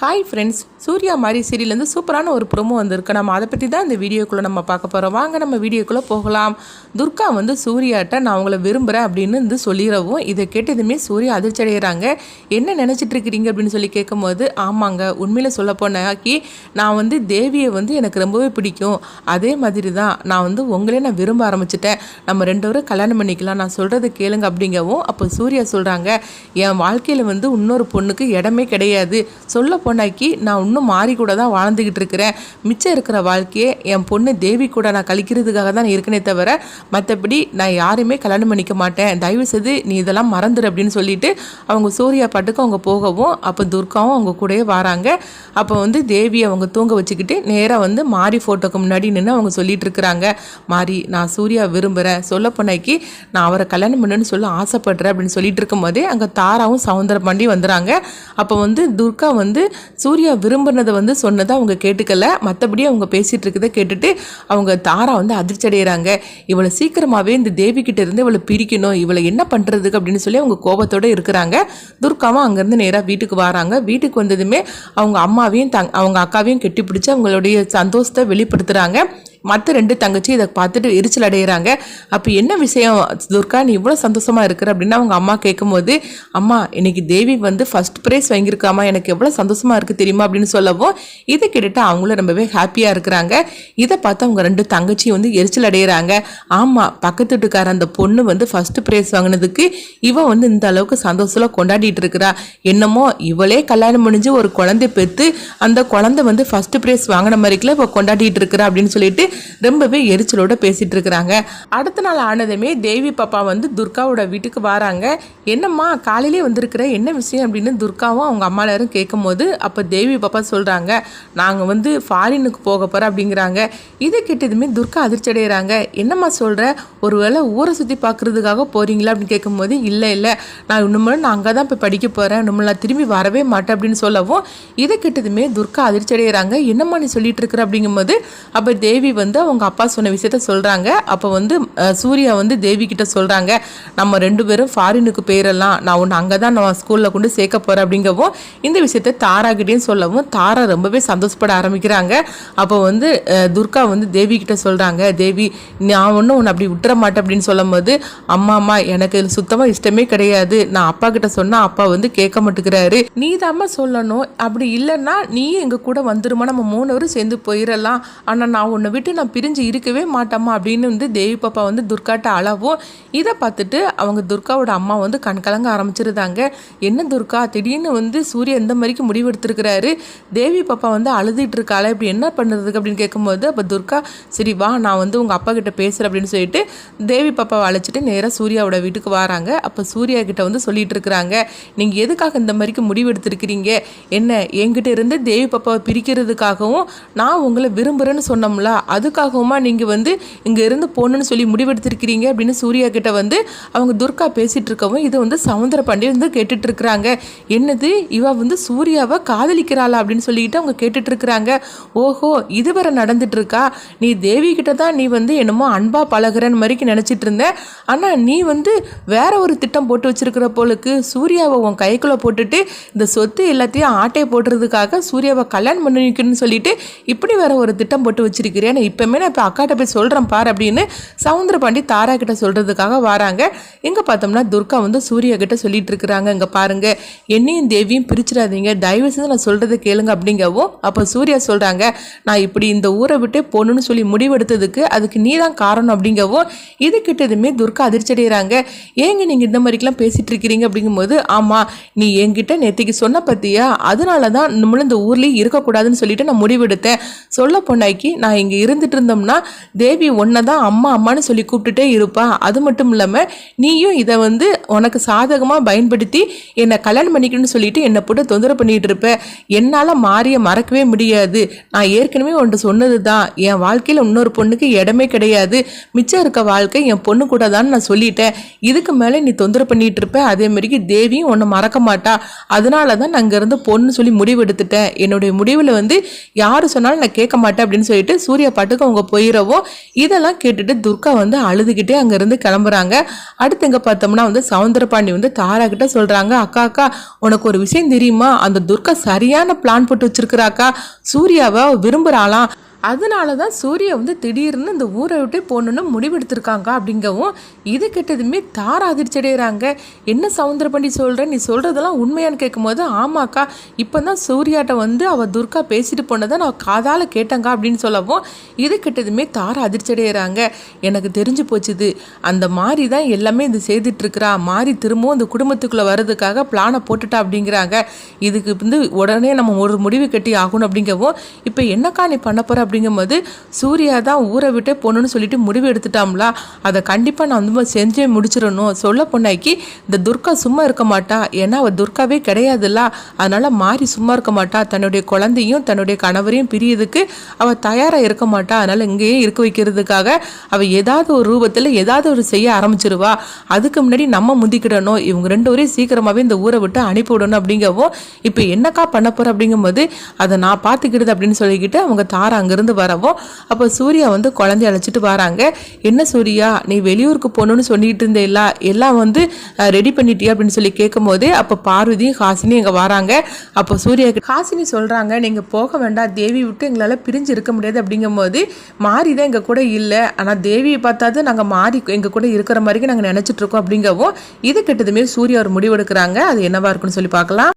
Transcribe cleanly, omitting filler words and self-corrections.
Hi friends, Surya மாதிரி சீரியல்லேருந்து சூப்பரான ஒரு ப்ரோமோ வந்திருக்கு. நம்ம அதை பற்றி தான் இந்த வீடியோக்குள்ளே நம்ம பார்க்க போகிறோம். வாங்க நம்ம வீடியோக்குள்ளே போகலாம். துர்கா சூர்யாட்ட நான் உங்களை விரும்புகிறேன் அப்படின்னு சொல்லிடவும் இதை கேட்டதுமே சூர்யா அதிர்ச்சி அடைகிறாங்க. என்ன நினச்சிட்டு இருக்கிறீங்க அப்படின்னு சொல்லி கேட்கும்போது, ஆமாங்க, உண்மையில் சொல்ல போனாக்கி நான் தேவியை எனக்கு ரொம்பவே பிடிக்கும். அதே மாதிரி தான் நான் உங்களே நான் விரும்ப ஆரம்பிச்சிட்டேன். நம்ம ரெண்டு பேரும் கல்யாணம் பண்ணிக்கலாம், நான் சொல்கிறது கேளுங்க அப்படிங்கவும் அப்போ சூர்யா சொல்கிறாங்க, என் வாழ்க்கையில் இன்னொரு பொண்ணுக்கு இடமே கிடையாது. சொல்ல போனாக்கி நான் இன்னும் மாறி கூட தான் வாழ்ந்துக்கிட்டு இருக்கிறேன். மிச்சம் இருக்கிற வாழ்க்கையை என் பொண்ணு தேவி கூட நான் கழிக்கிறதுக்காக தான் இருக்கனே தவிர மற்றபடி நான் யாரையுமே கல்யாணம் பண்ணிக்க மாட்டேன். தயவு செய்து நீ இதெல்லாம் மறந்துடு அப்படின்னு சொல்லிட்டு அவங்க சூர்யா பாட்டுக்கு அவங்க போகவும் அப்போ துர்காவும் அவங்க கூடயே வராங்க. அப்போ தேவியை அவங்க தூங்க வச்சுக்கிட்டு நேராக மாறி ஃபோட்டோக்கு முன்னாடி நின்று அவங்க சொல்லிட்டு இருக்கிறாங்க, மாறி நான் சூர்யா விரும்புகிறேன், சொல்ல போனாக்கி நான் அவரை கல்யாணம் பண்ணுன்னு சொல்ல ஆசைப்படுறேன் அப்படின்னு சொல்லிட்டு இருக்கும்போதே அங்கே தாராவும் சவுந்தரபாண்டி வந்துடுறாங்க. அப்போ துர்கா சூர்யா விரும்பினதை சொன்னதை அவங்க கேட்டுக்கல, மற்றபடி அவங்க பேசிகிட்டு இருக்கிறத கேட்டுட்டு அவங்க தாரா அதிர்ச்சி அடைகிறாங்க. இவளை சீக்கிரமாகவே இந்த தேவி கிட்ட இருந்து இவளை பிரிக்கணும், இவளை என்ன பண்ணுறதுக்கு அப்படின்னு சொல்லி அவங்க கோபத்தோடு இருக்கிறாங்க. துர்காவும் அங்கேருந்து நேராக வீட்டுக்கு வராங்க. வீட்டுக்கு வந்ததுமே அவங்க அம்மாவையும் அவங்க அக்காவையும் கெட்டி பிடிச்சி அவங்களுடைய சந்தோஷத்தை வெளிப்படுத்துகிறாங்க. மற்ற ரெண்டு தங்கச்சி இதை பார்த்துட்டு எரிச்சல் அடைகிறாங்க. அப்போ என்ன விஷயம் துர்கா, நீ இவ்வளோ சந்தோஷமாக இருக்கிற அப்படின்னு அவங்க அம்மா கேட்கும்போது, அம்மா இன்னைக்கு தேவி ஃபர்ஸ்ட் ப்ரைஸ் வாங்கியிருக்காமா, எனக்கு எவ்வளோ சந்தோஷமாக இருக்குது தெரியுமா அப்படின்னு சொல்லவும் இதை கேட்டுட்டு அவங்களும் ரொம்பவே ஹாப்பியாக இருக்கிறாங்க. இதை பார்த்து அவங்க ரெண்டு தங்கச்சி எரிச்சல் அடைகிறாங்க. ஆமாம், பக்கத்து வீட்டுக்கார அந்த பொண்ணு ஃபர்ஸ்ட் ப்ரைஸ் வாங்கினதுக்கு இவன் இந்த அளவுக்கு சந்தோஷத்தில் கொண்டாடிட்டு இருக்கிறா, என்னமோ இவளே கல்யாணம் முடிஞ்சு ஒரு குழந்தை பெற்று அந்த குழந்தை ஃபர்ஸ்ட் ப்ரைஸ் வாங்கின மாதிரிக்குள்ள இப்போ கொண்டாடிட்டு இருக்கிறா அப்படின்னு சொல்லிட்டு ரொம்பவே எரிச்சலோட பேசிட்டு இருக்கிறாங்க. அடுத்த நாள் ஆனதுமே தேவி பாப்பா துர்காவோட வீட்டுக்கு வராங்க. என்னம்மா காலையிலே வந்திருக்கிற, என்ன விஷயம் அப்படின்னு துர்காவும் அவங்க அம்மா எல்லாரும் கேட்கும் போது அப்போ தேவி பாப்பா சொல்றாங்க, நாங்கள் ஃபாரினுக்கு போக போகிறோம் அப்படிங்கிறாங்க. இதை கேட்டதுமே துர்கா அதிர்ச்சி அடைகிறாங்க. என்னம்மா சொல்ற, ஒருவேளை ஊரை சுற்றி பார்க்கறதுக்காக போறீங்களா அப்படின்னு கேட்கும்போது, இல்லை இல்லை, நான் இன்னுமே நான் அங்கே தான் போய் படிக்க போகிறேன், இன்னும் நான் திரும்பி வரவே மாட்டேன் அப்படின்னு சொல்லவும் இதை கேட்டதுமே துர்கா அதிர்ச்சி அடைகிறாங்க. என்னம்மா நீ சொல்லிட்டு இருக்கிற அப்படிங்கும்போது அப்போ தேவி அவங்க அப்பா சொன்ன விஷயத்த சொல்றாங்க. அப்போ சூர்யா தேவி கிட்ட சொல்றாங்க, நம்ம ரெண்டு பேரும் ஃபாரினுக்கு போயிடலாம், நான் ஒன்று அங்கே தான் நான் ஸ்கூலில் கொண்டு சேர்க்க போகிறேன் அப்படிங்கவும் இந்த விஷயத்த தாரா கிட்டேயும் சொல்லவும் தாரா ரொம்பவே சந்தோஷப்பட ஆரம்பிக்கிறாங்க. அப்போ துர்கா தேவி கிட்ட சொல்றாங்க, தேவி நான் ஒன்றும் உன்னை அப்படி விட்டுற மாட்டேன் அப்படின்னு சொல்லும் போது, அம்மா எனக்கு இதில் சுத்தமாக இஷ்டமே கிடையாது, நான் அப்பா கிட்ட சொன்னால் அப்பா கேட்க மாட்டேங்கிறாரு, நீ தாம்மா சொல்லணும், அப்படி இல்லைன்னா நீயும் எங்கள் கூட வந்துருமா, நம்ம 3 பேரும் சேர்ந்து போயிடலாம், ஆனால் நான் உன்னை விட்டு நான் பிரிஞ்சு இருக்கவே மாட்டோமா அப்படின்னு தேவி பாப்பா துர்காட்ட அளவும் இதை பார்த்துட்டு அவங்க துர்காவோட அம்மா கண்கலங்க ஆரம்பிச்சிருந்தாங்க. என்ன துர்கா திடீர்னு சூர்யா இந்த மாதிரிக்கு முடிவு எடுத்திருக்கிறாரு, தேவி பாப்பா அழுதுட்டு இருக்காளே, இப்படி என்ன பண்ணுறதுக்கு அப்படின்னு கேட்கும்போது அப்போ துர்கா, சரி வா நான் உங்கள் அப்பா கிட்ட பேசுகிறேன் அப்படின்னு சொல்லிட்டு தேவி பாப்பாவை அழைச்சிட்டு நேராக சூர்யாவோட வீட்டுக்கு வராங்க. அப்போ சூர்யா கிட்ட சொல்லிட்டு இருக்கிறாங்க, நீங்கள் எதுக்காக இந்த மாதிரிக்கு முடிவு எடுத்திருக்கிறீங்க, என்ன என்கிட்ட இருந்து தேவி பாப்பாவை பிரிக்கிறதுக்காகவும் நான் உங்களை விரும்புகிறேன்னு சொன்னோம்ல, அதுக்காகவுமா நீங்கள் இங்கே இருந்து போகணுன்னு சொல்லி முடிவெடுத்திருக்கிறீங்க அப்படின்னு சூர்யா கிட்ட அவங்க துர்கா பேசிகிட்டு இருக்கவும் இது சவுந்தரபாண்டி கேட்டுட்டு இருக்கிறாங்க. என்னது இவ சூர்யாவை காதலிக்கிறாளா அப்படின்னு சொல்லிட்டு அவங்க கேட்டுட்டு இருக்கிறாங்க. ஓஹோ, இதுவரை நடந்துட்டு இருக்கா, நீ தேவி கிட்ட தான் நீ என்னமோ அன்பா பழகிறன்னு மாதிரிக்கு நினச்சிட்டு இருந்த, ஆனால் நீ வேற ஒரு திட்டம் போட்டு வச்சிருக்கிற போலுக்கு, சூர்யாவை உன் கைக்குள்ளே போட்டுட்டு இந்த சொத்து எல்லாத்தையும் ஆட்டை போடுறதுக்காக சூர்யாவை கல்யாணம் பண்ணிக்கணும்னு சொல்லிட்டு இப்படி வேற ஒரு திட்டம் போட்டு வச்சிருக்கிறேன், இப்போமே நான் இப்போ அக்காட்ட போய் சொல்கிறேன் பார் அப்படின்னு சவுந்தரபாண்டி தாரா கிட்ட சொல்கிறதுக்காக வராங்க. எங்கே பார்த்தோம்னா துர்கா சூர்யா கிட்ட சொல்லிட்டு இருக்கிறாங்க, இங்கே பாருங்க என்னையும் தேவியும் பிரிச்சிடாதீங்க, தயவு செஞ்சு நான் சொல்கிறத கேளுங்க அப்படிங்கவும் அப்போ சூர்யா சொல்கிறாங்க, நான் இப்படி இந்த ஊரை விட்டு போகணுன்னு சொல்லி முடிவெடுத்ததுக்கு அதுக்கு நீ தான் காரணம் அப்படிங்கவும் இது கிட்டதுமே துர்கா அதிர்ச்சி அடைகிறாங்க. ஏங்க நீங்கள் இந்த மாதிரிக்கெல்லாம் பேசிகிட்டு இருக்கிறீங்க அப்படிங்கும்போது, ஆமாம் நீ என்கிட்ட நேற்றுக்கு சொன்ன பற்றியா, அதனால தான் நம்மளும் இந்த ஊர்லேயே இருக்கக்கூடாதுன்னு சொல்லிட்டு நான் முடிவெடுத்தேன், சொல்ல பொண்ணாக்கி நான் இங்கே இருந்துட்டு இருந்தோம்னா தேவி ஒன்றை தான் அம்மா அம்மான்னு சொல்லி கூப்பிட்டுட்டே இருப்பா, அது மட்டும் இல்லாமல் நீயும் இதை உனக்கு சாதகமாக பயன்படுத்தி என்னை கல்யாணம் பண்ணிக்கணும்னு சொல்லிட்டு என்னை போட்டு தொந்தரவு பண்ணிட்டு இருப்ப, என்னால் மாறிய மறக்கவே முடியாது, நான் ஏற்கனவே ஒன்று சொன்னது தான், என் வாழ்க்கையில் இன்னொரு பொண்ணுக்கு இடமே கிடையாது, மிச்சம் இருக்க வாழ்க்கை என் பொண்ணு கூட தான் நான் சொல்லிட்டேன், இதுக்கு மேலே நீ தொந்தரவு பண்ணிட்டு இருப்ப, அதே மாதிரிக்கு தேவியும் ஒன்று மறக்க மாட்டா, அதனால தான் நான் அங்கேருந்து பொண்ணு சொல்லி முடிவு எடுத்துட்டேன், என்னுடைய முடிவில் யார் சொன்னாலும் நான் கேட்க மாட்டேன் அப்படின்னு சொல்லிட்டு சூர்யா பாட்டுக்கு அவங்க போயிடவும் இதெல்லாம் கேட்டுட்டு துர்கா வந்து அழுதுகிட்டே அங்கேருந்து கிளம்புறாங்க. அடுத்து எங்கே பார்த்தோம்னா வந்து சவுந்தரபாண்டி வந்து தாரா கிட்ட சொல்கிறாங்க, அக்கா அக்கா உனக்கு ஒரு விஷயம் தெரியுமா, அந்த துர்கா சரியான பிளான் போட்டு வச்சிருக்கிறாக்கா, சூர்யாவை விரும்புகிறாளாம், அதனால தான் சூர்யா வந்து திடீர்னு இந்த ஊரை விட்டே போகணுன்னு முடிவெடுத்திருக்காங்க அப்படிங்கவும் இது கேட்டதுமே தாரா அதிர்ச்சி அடைகிறாங்க. என்ன சவுந்தரபாண்டி சொல்கிற, நீ சொல்கிறதெல்லாம் உண்மையானு கேட்கும்போது ஆமாக்கா இப்போ தான் சூர்யாட்ட வந்து அவள் துர்கா பேசிட்டு போனதை நான் காதால் கேட்டேங்க அப்படின்னு சொல்லவும் இது கேட்டதுமே தாரா அதிர்ச்சி அடைகிறாங்க. எனக்கு தெரிஞ்சு போச்சுது, அந்த மாதிரி தான் எல்லாமே இது செய்துட்ருக்கிறா, மாறி திரும்பவும் இந்த குடும்பத்துக்குள்ளே வர்றதுக்காக பிளானை போட்டுட்டா அப்படிங்கிறாங்க. இதுக்கு வந்து உடனே நம்ம ஒரு முடிவு கட்டி ஆகணும் அப்படிங்கவும் இப்போ என்னக்கா நீ பண்ண போகிற அப்படிங்கும்போது சூர்யா தான் ஊரை விட்டே போகணுன்னு சொல்லிட்டு முடிவு எடுத்துட்டாங்களா, அதை கண்டிப்பாக நான் வந்து செஞ்சே முடிச்சிடணும். சொல்ல பொண்ணாக்கி இந்த துர்கா சும்மா இருக்க மாட்டா, ஏன்னா அவள் துர்காவே கிடையாதுல்ல, அதனால மாறி சும்மா இருக்க மாட்டா, தன்னுடைய குழந்தையும் தன்னுடைய கணவரையும் பிரியதுக்கு அவள் தயாராக இருக்க மாட்டா, அதனால இங்கேயே இருக்க வைக்கிறதுக்காக அவள் ஏதாவது ஒரு ரூபத்தில் ஏதாவது ஒரு செய்ய ஆரம்பிச்சிருவா, அதுக்கு முன்னாடி நம்ம முந்திக்கிடணும், இவங்க ரெண்டு பேரையும் சீக்கிரமாகவே இந்த ஊரை விட்டு அனுப்பிவிடணும் அப்படிங்கவும் இப்போ என்னக்கா பண்ண போகிற அப்படிங்கும்போது அதை நான் பார்த்துக்கிடுது அப்படின்னு சொல்லிக்கிட்டு அவங்க தாரா அங்கிருந்து வரவும் அப்போ சூர்யா வந்து குழந்தைய அழைச்சிட்டு வராங்க. என்ன சூர்யா நீ வெளியூருக்கு போகணும்னு சொல்லிட்டு இருந்தேல்ல, எல்லாம் வந்து ரெடி பண்ணிட்டியா அப்படின்னு சொல்லி கேட்கும் போதே அப்போ பார்வதியும் ஹாசினியும் இங்கே வராங்க. அப்போ சூர்யா ஹாசினி சொல்கிறாங்க, நீங்கள் போக வேண்டாம், தேவி விட்டு எங்களால் பிரிஞ்சு இருக்க முடியாது அப்படிங்கும் போது மாறி தான் எங்கள் கூட இல்லை, ஆனால் தேவியை பார்த்தாது நாங்கள் மாறி எங்கள் கூட இருக்கிற மாதிரி நாங்கள் நினச்சிட்டு இருக்கோம் அப்படிங்கவும் இது கிட்டதுமே சூர்யா ஒரு முடிவெடுக்கிறாங்க. அது என்னவா இருக்குன்னு சொல்லி பார்க்கலாம்.